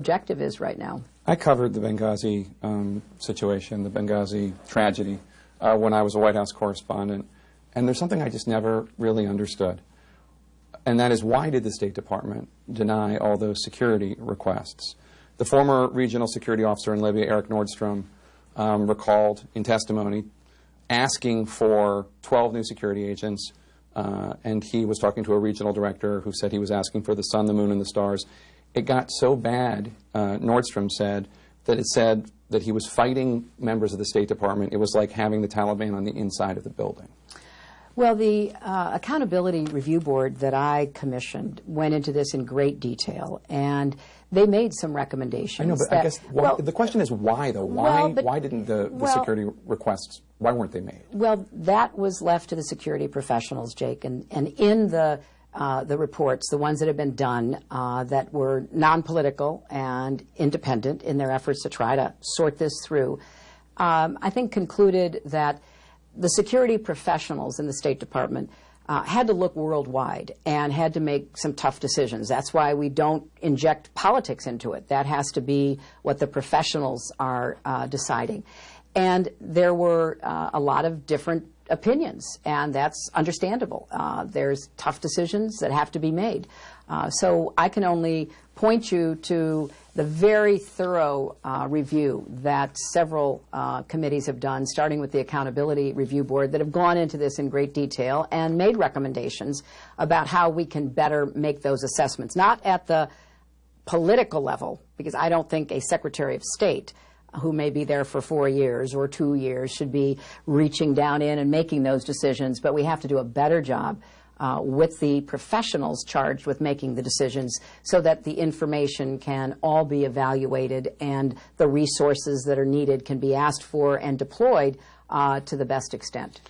objective is right now. I covered the Benghazi situation, the Benghazi tragedy, when I was a White House correspondent. And there's something I just never really understood. And that is, why did the State Department deny all those security requests? The former regional security officer in Libya, Eric Nordstrom, recalled in testimony asking for 12 new security agents, and he was talking to a regional director who said he was asking for the sun, the moon, and the stars. It got so bad, Nordstrom said that he was fighting members of the State Department. It was like having the Taliban on the inside of the building. Well, the Accountability Review Board that I commissioned went into this in great detail, and they made some recommendations. I know, but I guess the question is why, though? Why didn't the security requests, why weren't they made? Well, that was left to the security professionals, Jake, and in the reports, the ones that have been done that were non-political and independent in their efforts to try to sort this through, I think concluded that the security professionals in the State Department had to look worldwide and had to make some tough decisions. That's why we don't inject politics into it. That has to be what the professionals are deciding. And there were a lot of different opinions, and that's understandable. There's tough decisions that have to be made. So I can only point you to the very thorough review that several committees have done, starting with the Accountability Review Board, that have gone into this in great detail and made recommendations about how we can better make those assessments, not at the political level, because I don't think a Secretary of State who may be there for 4 years or 2 years should be reaching down in and making those decisions, but we have to do a better job with the professionals charged with making the decisions so that the information can all be evaluated and the resources that are needed can be asked for and deployed to the best extent.